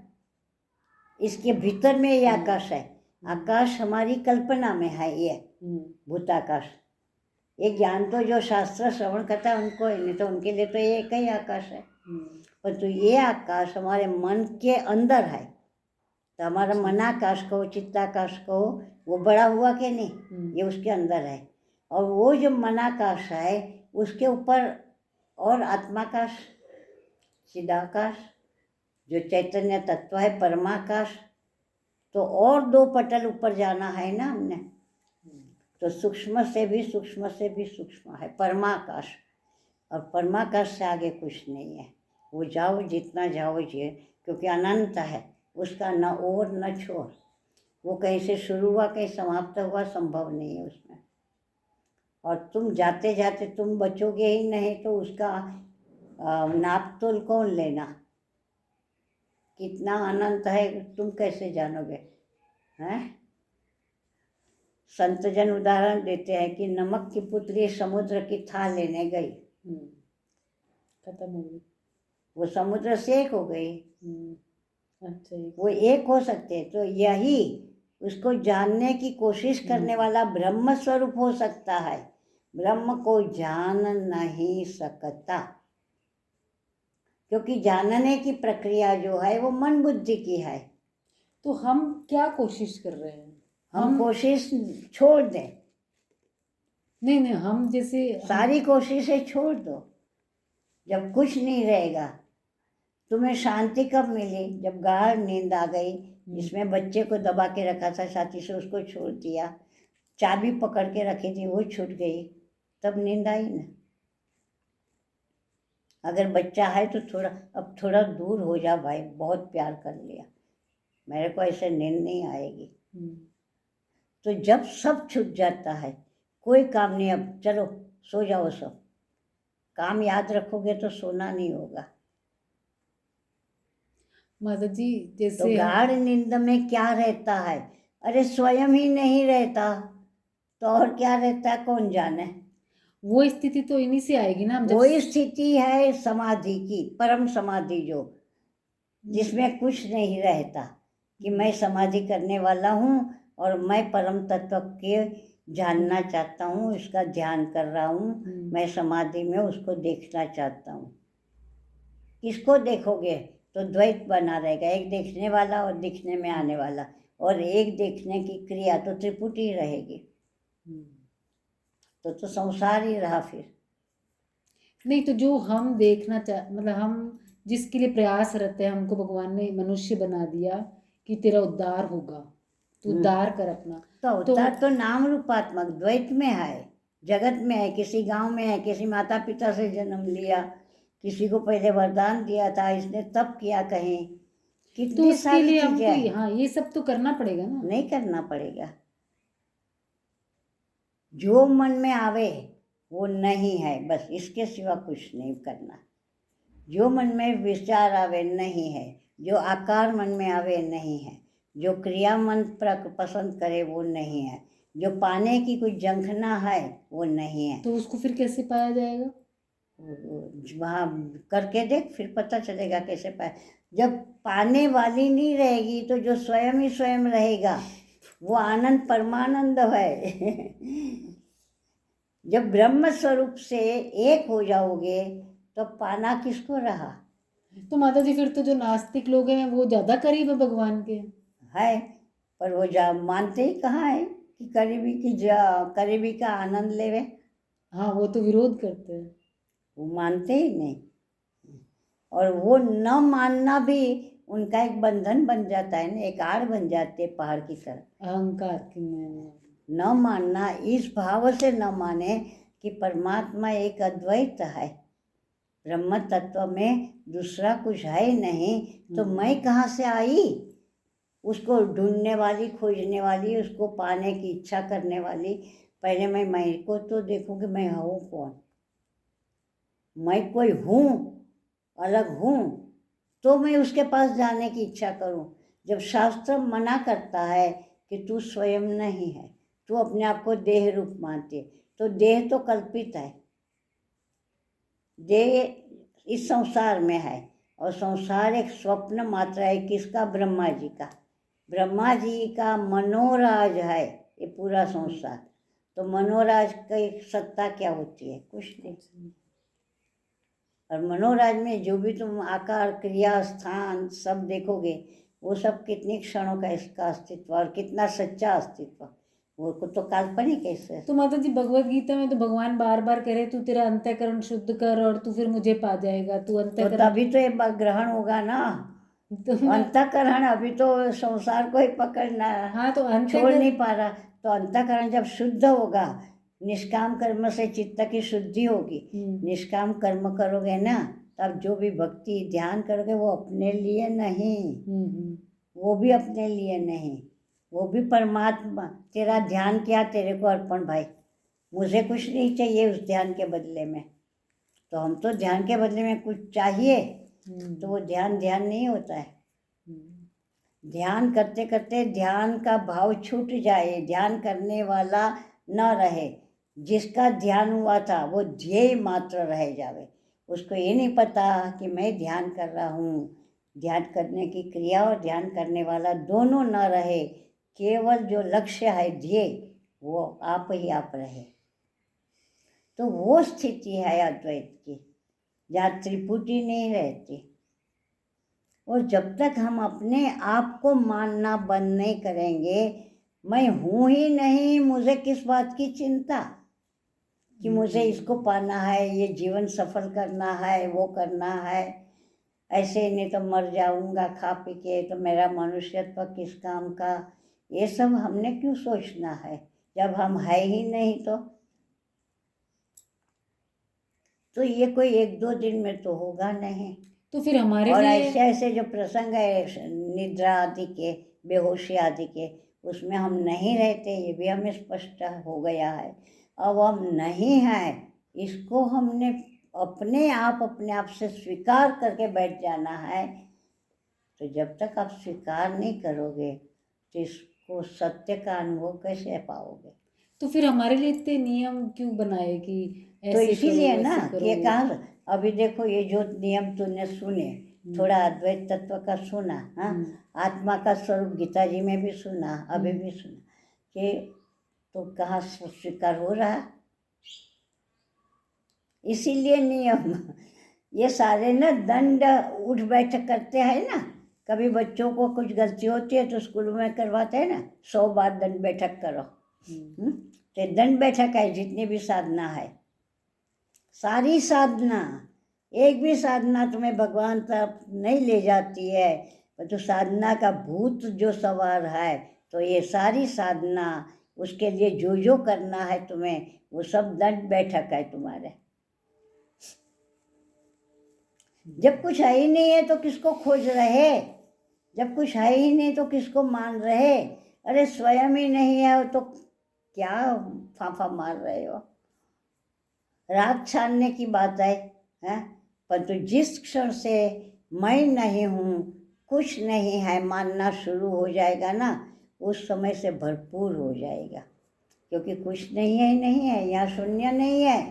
S1: इसके भीतर में ये आकाश है। आकाश हमारी कल्पना में है, ये भूताकाश। ये ज्ञान तो जो शास्त्र श्रवण करता है उनको है, नहीं तो उनके लिए तो ये एक ही आकाश है। पर तो ये आकाश हमारे मन के अंदर है, तो हमारा मनाकाश कहो, चित्ताकाश कहो, वो बड़ा हुआ कि नहीं? ये उसके अंदर है। और वो जो मनाकाश है, उसके ऊपर और आत्माकाश, चिदाकाश, जो चैतन्य तत्व है, परमाकाश। तो और 2 पटल ऊपर जाना है ना हमने। तो सूक्ष्म से भी सूक्ष्म है परमाकाश, और परमाकाश से आगे कुछ नहीं है। वो जाओ जितना जाओ ये, क्योंकि अनंत है, उसका न ओर न छोर। वो कहीं से शुरू हुआ कहीं समाप्त हुआ, संभव नहीं है उसमें। और तुम जाते जाते तुम बचोगे ही नहीं, तो उसका नाप तोल कौन लेना? कितना अनंत है तुम कैसे जानोगे? हैं? संत जन उदाहरण देते हैं कि नमक की पुतली समुद्र की थाल लेने गई,
S2: खत्म हो गई,
S1: वो समुद्र से एक हो गई।
S2: अच्छा,
S1: वो एक हो सकते, तो यही उसको जानने की कोशिश करने वाला ब्रह्म स्वरूप हो सकता है। ब्रह्म को जान नहीं सकता, क्योंकि जानने की प्रक्रिया जो है वो मन बुद्धि की है।
S2: तो हम क्या कोशिश कर रहे हैं?
S1: हम कोशिश छोड़ दें,
S2: नहीं, हम जैसे
S1: सारी कोशिशें छोड़ दो। जब कुछ नहीं रहेगा, तुम्हें शांति कब मिली? जब गाढ़ नींद आ गई, जिसमें बच्चे को दबा के रखा था छाती से, उसको छोड़ दिया, चाबी पकड़ के रखी थी वो छूट गई, तब नींद आई ना। अगर बच्चा है तो अब थोड़ा दूर हो जा भाई, बहुत प्यार कर लिया, मेरे को ऐसे नींद नहीं आएगी। तो जब सब छूट जाता है, कोई काम नहीं, अब चलो सो जाओ सब। काम याद रखोगे तो सोना नहीं होगा।
S2: माता जी जैसे
S1: तो गाढ़ नींद में क्या रहता है? अरे स्वयं ही नहीं रहता तो और क्या रहता है, कौन जाने।
S2: वो स्थिति तो इन्हीं से आएगी ना।
S1: वही स्थिति है समाधि की, परम समाधि, जो जिसमें कुछ नहीं रहता कि मैं समाधि करने वाला हूँ और मैं परम तत्व के जानना चाहता हूँ, इसका ध्यान कर रहा हूँ, मैं समाधि में उसको देखना चाहता हूँ। किसको देखोगे? तो द्वैत बना रहेगा, एक देखने वाला और दिखने में आने वाला, और एक देखने की क्रिया, तो त्रिपुटी रहेगी। तो संसार ही रहा फिर।
S2: नहीं, तो जो हम देखना मतलब हम जिसके लिए प्रयास रहते हैं, हमको भगवान ने मनुष्य बना दिया कि तेरा उद्धार होगा, तू उद्धार कर अपना।
S1: तो उद्धार तो नाम रूपात्मक द्वैत में है, जगत में है। किसी गांव में है, किसी माता पिता से जन्म लिया, किसी को पहले वरदान दिया था, इसने तप किया कहीं, कितनी
S2: तो उसके
S1: सारी
S2: लिए
S1: चीजें
S2: हमको
S1: हैं।
S2: हाँ ये सब तो करना पड़ेगा ना।
S1: नहीं करना पड़ेगा, जो मन में आवे वो नहीं है, बस इसके सिवा कुछ नहीं करना। जो मन में विचार आवे नहीं है, जो आकार मन में आवे नहीं है, जो क्रिया मन पसंद करे वो नहीं है, जो पाने की कुछ जंखना है वो नहीं है।
S2: तो उसको फिर कैसे पाया जाएगा?
S1: वहाँ करके देख, फिर पता चलेगा कैसे पाए। जब पाने वाली नहीं रहेगी तो जो स्वयं ही स्वयं रहेगा वो आनंद परमानंद है। जब ब्रह्म स्वरूप से एक हो जाओगे तो पाना किसको रहा
S2: तो माता जी फिर तो जो नास्तिक लोग हैं वो ज़्यादा करीब है भगवान के।
S1: है, पर वो मानते ही कहाँ है कि करीबी का आनंद लेवे।
S2: हाँ, वो तो विरोध करते हैं।
S1: वो मानते ही नहीं, और वो न मानना भी उनका एक बंधन बन जाता है ना, एक आड़ बन जाती है पहाड़ की तरह।
S2: अहंकार की मैं
S1: न मानना, इस भाव से न माने कि परमात्मा एक अद्वैत है, ब्रह्म तत्व में दूसरा कुछ है ही नहीं, तो मैं कहाँ से आई? उसको ढूंढने वाली, खोजने वाली, उसको पाने की इच्छा करने वाली। पहले मैं को तो देखूं कि मैं हूँ कौन, मैं कोई हूँ, अलग हूँ, तो मैं उसके पास जाने की इच्छा करूं। जब शास्त्र मना करता है कि तू स्वयं नहीं है, तू अपने आप को देह रूप मानती है, तो देह तो कल्पित है, देह इस संसार में है, और संसार एक स्वप्न मात्र है। किसका? ब्रह्मा जी का। ब्रह्मा जी का मनोराज है ये पूरा संसार। तो मनोराज की सत्ता क्या होती है? कुछ नहीं। और मनोराज में जो भी तुम आकार, क्रिया, स्थान सब देखोगे, वो सब कितने क्षणों का इसका अस्तित्व, और कितना सच्चा अस्तित्व, वो तो काल्पनिक कैसे।
S2: तो माता जी भगवत गीता में तो भगवान बार बार कह रहे तू तेरा अंतःकरण शुद्ध कर और तू फिर मुझे पा जाएगा, तू
S1: तो
S2: अंतःकरण।
S1: तभी तो ये ग्रहण होगा ना।
S2: तो
S1: अंतःकरण अभी तो संसार को ही पकड़ना है,
S2: हाँ, तो
S1: छोड़
S2: अंतःकरण
S1: नहीं पा रहा। तो अंतःकरण जब शुद्ध होगा, निष्काम कर्म से चित्त की शुद्धि होगी, निष्काम कर्म करोगे ना, तब जो भी भक्ति ध्यान करोगे वो अपने लिए नहीं, वो भी अपने लिए नहीं, वो भी परमात्मा। तेरा ध्यान किया, तेरे को अर्पण भाई, मुझे कुछ नहीं चाहिए उस ध्यान के बदले में। तो हम तो ध्यान के बदले में कुछ चाहिए, तो वो ध्यान नहीं होता है। ध्यान करते करते ध्यान का भाव छूट जाए, ध्यान करने वाला न रहे, जिसका ध्यान हुआ था वो ध्येय मात्र रह जावे। उसको ये नहीं पता कि मैं ध्यान कर रहा हूँ, ध्यान करने की क्रिया और ध्यान करने वाला दोनों न रहे, केवल जो लक्ष्य है ध्येय, वो आप ही आप रहे। तो वो स्थिति है अद्वैत की, जहाँ त्रिपुटी नहीं रहती। और जब तक हम अपने आप को मानना बंद नहीं करेंगे, मैं हूँ ही नहीं, मुझे किस बात की चिंता कि मुझे इसको पाना है, ये जीवन सफल करना है, वो करना है, ऐसे नहीं तो मर जाऊंगा खा पी के, तो मेरा मनुष्यत्व किस काम का। ये सब हमने क्यों सोचना है जब हम है ही नहीं? तो ये कोई एक दो दिन में तो होगा नहीं।
S2: तो फिर हमारे
S1: और
S2: लिए
S1: ऐसे ऐसे जो प्रसंग है निद्रा आदि के, बेहोशी आदि के, उसमें हम नहीं रहते, ये भी हमें स्पष्ट हो गया है। अब हम नहीं हैं, इसको हमने अपने आप से स्वीकार करके बैठ जाना है। तो जब तक आप स्वीकार नहीं करोगे तो इसको सत्य का अनुभव कैसे पाओगे?
S2: तो फिर हमारे लिए इतने नियम क्यों बनाए कि
S1: तो
S2: ऐसे
S1: इसीलिए
S2: करो,
S1: ना
S2: ऐसे
S1: कि
S2: करो?
S1: ये कहा, अभी देखो ये जो नियम तूने सुने, थोड़ा अद्वैत तत्व का सुना, हाँ, आत्मा का स्वरूप गीता जी में भी सुना, अभी भी सुना, कि तो कहाँ स्वीकार हो रहा? इसीलिए नियम ये सारे ना दंड उठ बैठक करते हैं ना। कभी बच्चों को कुछ गलती होती है तो स्कूल में करवाते हैं ना, 100 बार दंड बैठक करो। तो दंड बैठक है, जितनी भी साधना है, सारी साधना, एक भी साधना तुम्हें भगवान तक नहीं ले जाती है, पर तो साधना का भूत जो सवार है, तो ये सारी साधना, उसके लिए जो करना है तुम्हें, वो सब दंड बैठक है तुम्हारे। जब कुछ है ही नहीं है तो किसको खोज रहे? जब कुछ है ही नहीं तो किसको मान रहे? अरे स्वयं ही नहीं है तो क्या फांफा मार रहे हो? राग छानने की बात है, परंतु जिस क्षण से मैं नहीं हूँ, कुछ नहीं है मानना शुरू हो जाएगा ना, उस समय से भरपूर हो जाएगा। क्योंकि कुछ नहीं है, नहीं है, यहाँ शून्य नहीं है,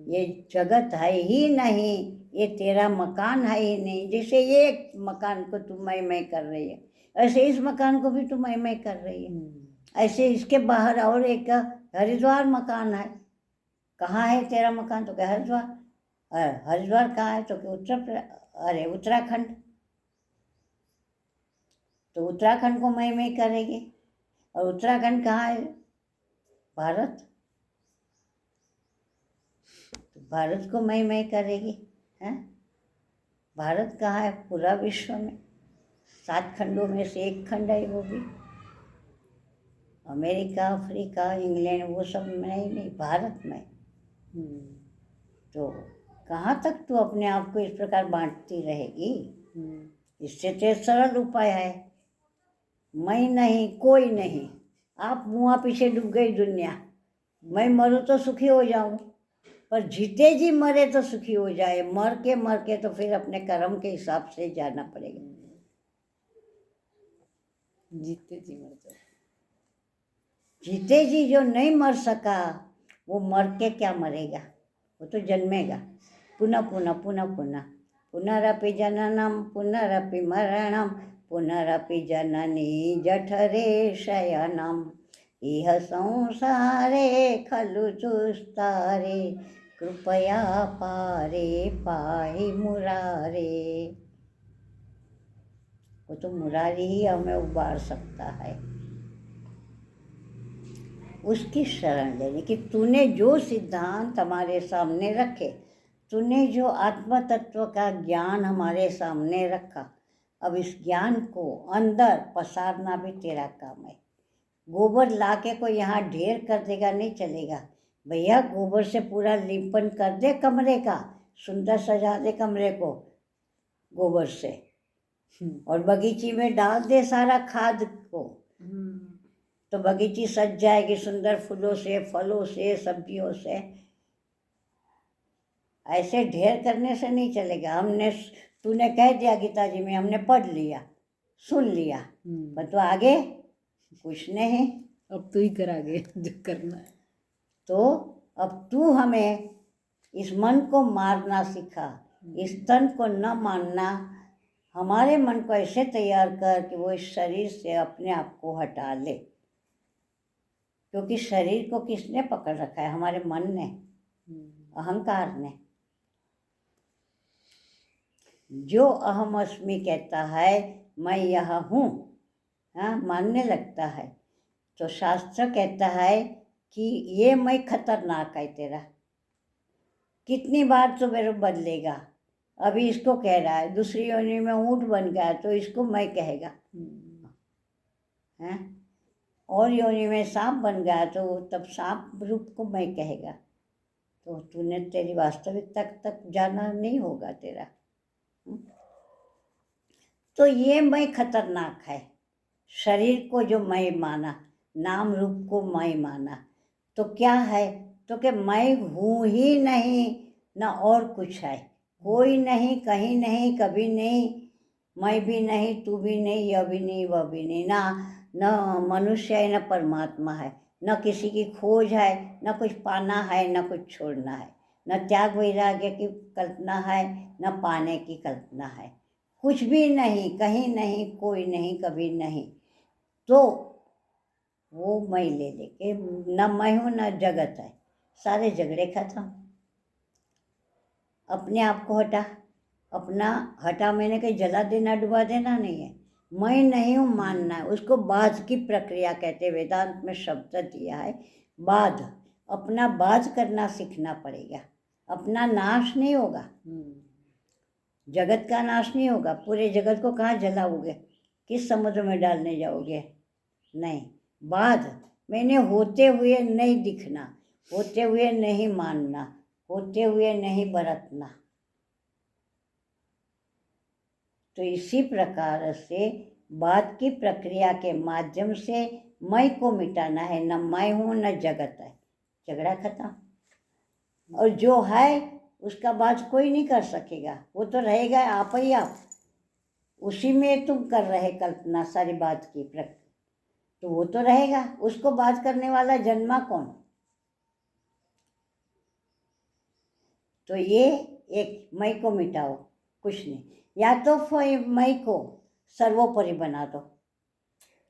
S1: ये जगत है ही नहीं, ये तेरा मकान है ही नहीं। जैसे एक मकान को तू मैं कर रही है, ऐसे इस मकान को भी तू मैं कर रही है। ऐसे इसके बाहर और एक हरिद्वार मकान है, कहाँ है तेरा मकान? तो क्या हरिद्वार। अरे हरिद्वार कहाँ है? तो क्या उत्तराखंड। तो उत्तराखंड को मैं करेगी। और उत्तराखंड कहाँ है? भारत। तो भारत को मैं करेगी। हैं? भारत कहाँ है पूरा विश्व में? 7 खंडों में से एक खंड है वो भी। अमेरिका, अफ्रीका, इंग्लैंड वो सब नहीं, भारत में। तो कहाँ तक तू अपने आप को इस प्रकार बांटती रहेगी? इससे तो सरल उपाय है, मैं नहीं, कोई नहीं। आप मुआ पीछे डूब गई दुनिया। मैं मरूँ तो सुखी हो जाऊं, पर जीते जी मरे तो सुखी हो जाए। मर के तो फिर अपने कर्म के हिसाब से जाना पड़ेगा।
S2: जीते जी मर जाओ।
S1: जीते जी जो नहीं मर सका वो मर के क्या मरेगा? वो तो जन्मेगा पुनः पुनः पुनः पुनः। पुनरपि जननम पुनरपि मरणम पुनरपि जननी जठरे शयनम इह संसारे खलु दुस्तारे कृपया पारे पाहि मुरारे। वो तो मुरारी ही हमें उबार सकता है। उसकी शरण लेने की। तूने जो सिद्धांत हमारे सामने रखे, तूने जो आत्म तत्व का ज्ञान हमारे सामने रखा, अब इस ज्ञान को अंदर पसारना भी तेरा काम है। गोबर लाके को यहाँ ढेर कर देगा नहीं चलेगा भैया। गोबर से पूरा लिपन कर दे कमरे का, सुंदर सजा दे कमरे को गोबर से, और बगीची में डाल दे सारा खाद को, तो बगीची सज जाएगी सुंदर फूलों से, फलों से, सब्जियों से। ऐसे ढेर करने से नहीं चलेगा। तूने कह दिया गीता जी में, हमने पढ़ लिया, सुन लिया, पर तो आगे कुछ नहीं।
S2: अब तू ही कर आगे जो करना है।
S1: तो अब तू हमें इस मन को मारना सिखा, इस तन को न मानना। हमारे मन को ऐसे तैयार कर कि वो इस शरीर से अपने आप को हटा ले, क्योंकि शरीर को किसने पकड़ रखा है? हमारे मन ने, अहंकार ने। जो अहम अस्मि कहता है मैं यह हूँ, हाँ, मानने लगता है, तो शास्त्र कहता है कि ये मैं खतरनाक है तेरा। कितनी बार तो मेरे बदलेगा। अभी इसको कह रहा है, दूसरी योनि में ऊँट बन गया तो इसको मैं कहेगा, हैं? और योनि में सांप बन गया तो तब सांप रूप को मैं कहेगा। तो तूने तेरी वास्तविकता तक जाना नहीं होगा तेरा। तो ये मैं खतरनाक है। शरीर को जो मैं माना, नाम रूप को मैं माना, तो क्या है? तो कि मैं हूँ ही नहीं, न और कुछ है। कोई नहीं, कहीं नहीं, कभी नहीं। मैं भी नहीं, तू भी नहीं, यह भी नहीं, वह भी नहीं। न मनुष्य है, न परमात्मा है, न किसी की खोज है, न कुछ पाना है, न कुछ छोड़ना है, न त्याग वैराग्य की कल्पना है, न पाने की कल्पना है। कुछ भी नहीं, कहीं नहीं, कोई नहीं, कभी नहीं। तो वो मैं ले लेके, न मैं हूँ न जगत है, सारे झगड़े खत्म। अपने आप को हटा। अपना हटा मैंने कहीं जला देना, डुबा देना नहीं है। मैं नहीं हूँ मानना है। उसको बाध की प्रक्रिया कहते, वेदांत में शब्द दिया है बाध। अपना बाध करना सीखना पड़ेगा। अपना नाश नहीं होगा, जगत का नाश नहीं होगा। पूरे जगत को कहाँ जलाओगे? किस समुद्र में डालने जाओगे? नहीं। बाध मैंने होते हुए नहीं दिखना, होते हुए नहीं मानना, होते हुए नहीं बरतना। तो इसी प्रकार से बात की प्रक्रिया के माध्यम से मैं को मिटाना है। न मैं हूँ न जगत है, झगड़ा खत्म। और जो है उसका बात कोई नहीं कर सकेगा, वो तो रहेगा आप ही आप। उसी में तुम कर रहे कल्पना सारी बात की प्रक्रिया, तो वो तो रहेगा। उसको बात करने वाला जन्मा कौन? तो ये एक मैं को मिटाओ, कुछ नहीं। या तो मैं को सर्वोपरि बना दो,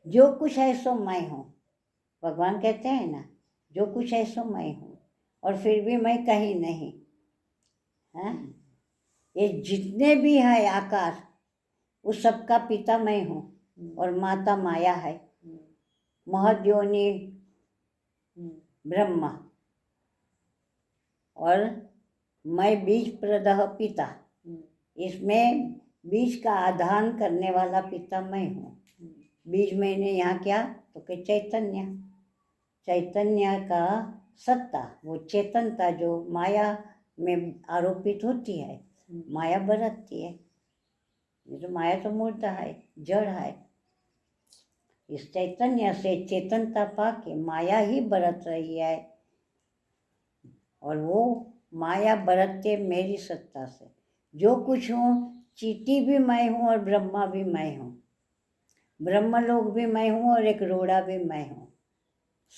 S1: जो कुछ है सो मैं हूँ। भगवान कहते हैं ना, जो कुछ है सो मैं हूँ। और फिर भी मैं कहीं नहीं। हैं? ये जितने भी है आकार, उस सबका पिता मैं हूँ और माता माया है। महद्योनि ब्रह्मा और मैं बीज प्रदह पिता। इसमें बीज का आधान करने वाला पिता मैं हूँ। बीज मैंने यहाँ क्या तो कि चैतन्य, चैतन्य का सत्ता, वो चेतनता जो माया में आरोपित होती है, माया बरतती है। ये तो माया तो मुर्दा है, जड़ है। इस चैतन्य से चेतनता पाके माया ही बरत रही है, और वो माया बरतते मेरी सत्ता से। जो कुछ हूँ, चींटी भी मैं हूँ और ब्रह्मा भी मैं हूँ, ब्रह्मलोक भी मैं हूँ और एक रोड़ा भी मैं हूँ,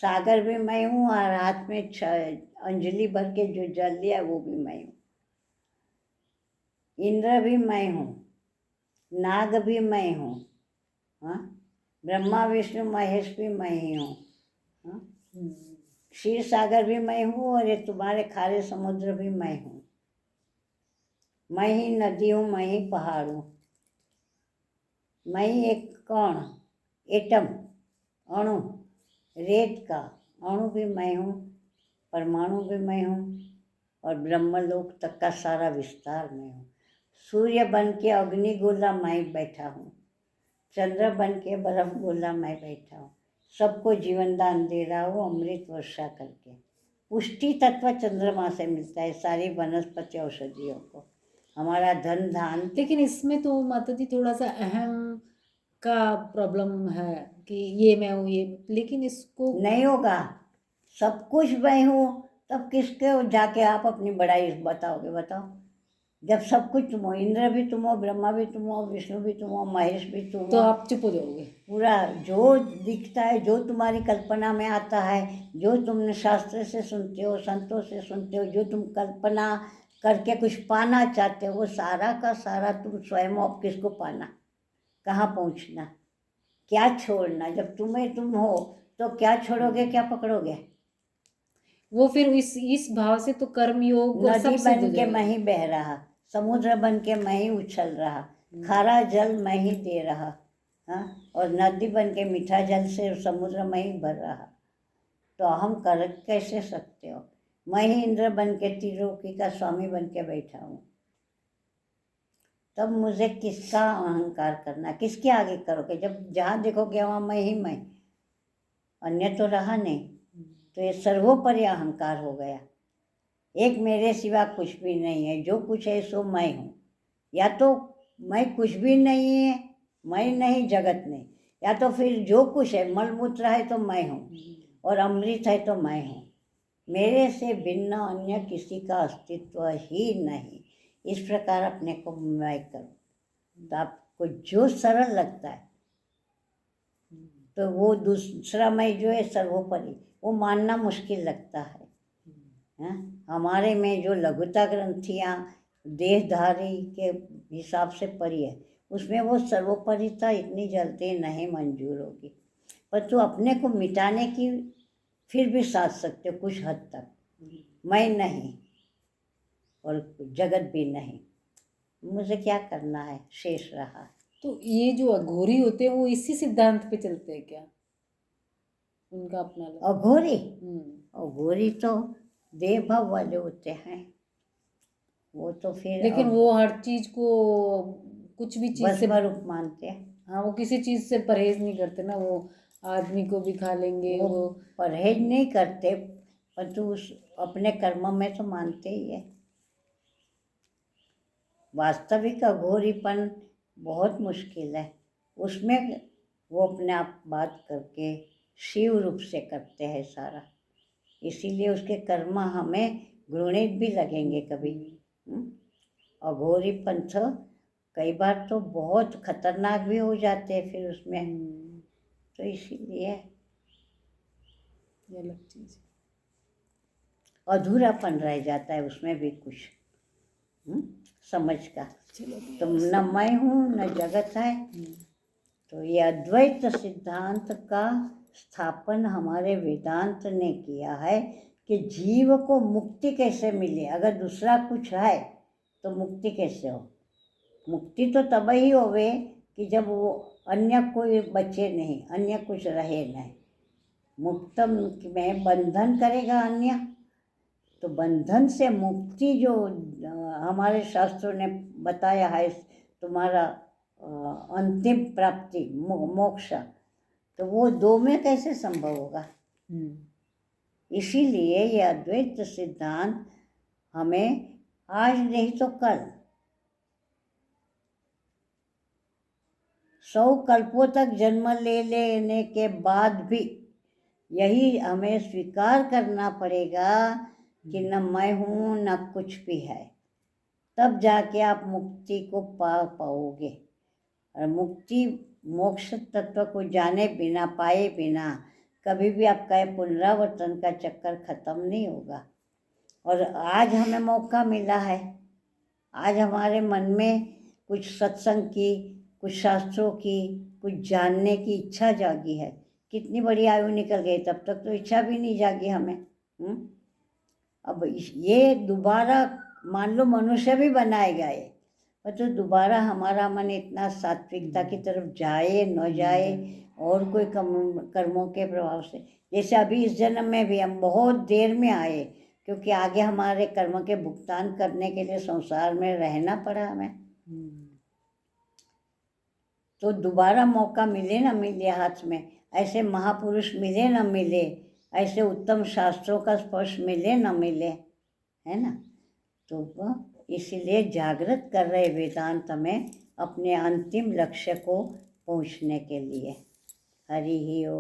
S1: सागर भी मैं हूँ और हाथ में अंजलि भर के जो जल लिया वो भी मैं हूँ। इंद्र भी मैं हूँ, नाग भी मैं हूँ, हाँ, ब्रह्मा विष्णु महेश भी मैं ही हूँ, हाँ? क्षीर सागर भी मैं हूँ और ये तुम्हारे खारे समुद्र भी मैं हूँ। मैं ही नदी हूँ, मैं ही पहाड़ हूँ, मैं ही एक कण, एटम, अणु, रेत का अणु भी मैं हूँ, परमाणु भी मैं हूँ और ब्रह्मलोक तक का सारा विस्तार मैं हूँ। सूर्य बन के अग्नि गोला मैं बैठा हूँ, चंद्र बन के बर्फ गोला मैं बैठा हूँ, सबको जीवन दान दे रहा हूँ अमृत वर्षा करके। पुष्टि तत्व चंद्रमा से मिलता है सारी वनस्पति औषधियों को। हमारा धन धान,
S2: लेकिन इसमें तो माता जी थोड़ा सा अहम का प्रॉब्लम है कि ये मैं हूँ ये, लेकिन इसको
S1: नहीं होगा। सब कुछ मैं हूँ, तब किसके जाके आप अपनी बड़ाई बताओगे? बताओ। जब सब कुछ तुम हो, इंद्र भी तुम हो, ब्रह्मा भी तुम हो, विष्णु भी तुम हो, महेश भी तुम
S2: तो
S1: हो,
S2: आप चुप हो जाओगे।
S1: पूरा जो दिखता है, जो तुम्हारी कल्पना में आता है, जो तुमने शास्त्र से सुनते हो, संतों से सुनते हो, जो तुम कल्पना करके कुछ पाना चाहते हो, वो सारा का सारा तुम स्वयं हो। अब किसको पाना, कहाँ पहुँचना, क्या छोड़ना? जब तुम्हें तुम हो तो क्या छोड़ोगे, क्या पकड़ोगे?
S2: वो फिर इस भाव से तो कर्म योग और
S1: नदी
S2: सब सिद्ध हो
S1: बन के
S2: जाएगा।
S1: मैं ही बह रहा, समुद्र बन के मैं ही उछल रहा, खारा जल मैं ही दे रहा, हाँ, और नदी बन के मीठा जल से समुद्र में ही भर रहा। तो हम कर कैसे सकते हो? मैं ही इंद्र बन के त्रिलोकी का स्वामी बन के बैठा हूँ। तब मुझे किसका अहंकार करना, किसके आगे करोगे? जब जहाँ देखोगे वहाँ मैं ही मैं, अन्य तो रहा नहीं। तो ये सर्वोपरि अहंकार हो गया। एक मेरे सिवा कुछ भी नहीं है, जो कुछ है सो मैं हूँ। या तो मैं कुछ भी नहीं है, मैं नहीं जगत नहीं, या तो फिर जो कुछ है मलमूत्र है तो मैं हूँ और अमृत है तो मैं हूँ। मेरे से भिन्न अन्य किसी का अस्तित्व ही नहीं। इस प्रकार अपने को मैं करो तो आपको जो सरल लगता है, तो वो दूसरा मैं जो है सर्वोपरि, वो मानना मुश्किल लगता है। हमारे में जो लघुता ग्रंथियाँ देहधारी के हिसाब से परी है, उसमें वो सर्वोपरिता इतनी जल्दी नहीं मंजूर होगी। पर तो अपने को मिटाने की फिर भी साध सकते हो कुछ हद तक। मैं नहीं और जगत भी नहीं, मुझे क्या करना है, शेष रहा।
S2: तो ये जो अघोरी होते हैं वो इसी सिद्धांत पे चलते हैं क्या? उनका अपना
S1: अघोरी, अघोरी तो देह भाव वाले होते हैं, वो तो फिर
S2: लेकिन वो हर चीज को कुछ भी चीज से
S1: भस्म रूप मानते हैं।
S2: हाँ, वो किसी चीज से परहेज नहीं करते ना, वो आदमी को भी खा लेंगे वो
S1: परहेज नहीं करते, परंतु उस अपने कर्म में तो मानते ही है। वास्तविक अघोरीपन बहुत मुश्किल है, उसमें वो अपने आप बात करके शिव रूप से करते हैं सारा, इसीलिए उसके कर्म हमें घृणित भी लगेंगे कभी। अघोरी पंथ कई बार तो बहुत खतरनाक भी हो जाते हैं फिर उसमें, तो इसीलिए
S2: ये अलग चीज
S1: अधूरापन रह जाता है उसमें भी कुछ समझ का। तो न मैं हूँ न जगत है। तो ये अद्वैत सिद्धांत का स्थापन हमारे वेदांत ने किया है कि जीव को मुक्ति कैसे मिले। अगर दूसरा कुछ है तो मुक्ति कैसे हो। मुक्ति तो तब ही होवे कि जब वो अन्य कोई बचे नहीं, अन्य कुछ रहे नहीं। मुक्त में बंधन करेगा अन्य, तो बंधन से मुक्ति जो हमारे शास्त्रों ने बताया है तुम्हारा अंतिम प्राप्ति मोक्ष, तो वो दो में कैसे संभव होगा। इसीलिए ये अद्वैत सिद्धांत हमें आज नहीं तो कल 100 कल्पों तक जन्म ले लेने के बाद भी यही हमें स्वीकार करना पड़ेगा कि न मैं हूँ न कुछ भी है। तब जाके आप मुक्ति को पा पाओगे। और मुक्ति मोक्ष तत्व को जाने बिना, पाए बिना कभी भी आपका पुनरावर्तन का चक्कर खत्म नहीं होगा। और आज हमें मौका मिला है, आज हमारे मन में कुछ सत्संग की, कुछ शास्त्रों की, कुछ जानने की इच्छा जागी है। कितनी बड़ी आयु निकल गई, तब तक तो इच्छा भी नहीं जागी हमें। अब ये दोबारा मान लो मनुष्य भी बनाएगा ये, पर तो दोबारा हमारा मन इतना सात्विकता की तरफ जाए न जाए और कोई कर्मों के प्रभाव से। जैसे अभी इस जन्म में भी हम बहुत देर में आए, क्योंकि आगे हमारे कर्म के भुगतान करने के लिए संसार में रहना पड़ा हमें। तो दोबारा मौका मिले न मिले हाथ में, ऐसे महापुरुष मिले न मिले, ऐसे उत्तम शास्त्रों का स्पर्श मिले न मिले, है ना। तो इसीलिए जागृत कर रहे वेदांत में अपने अंतिम लक्ष्य को पहुंचने के लिए। हरि ही ओम।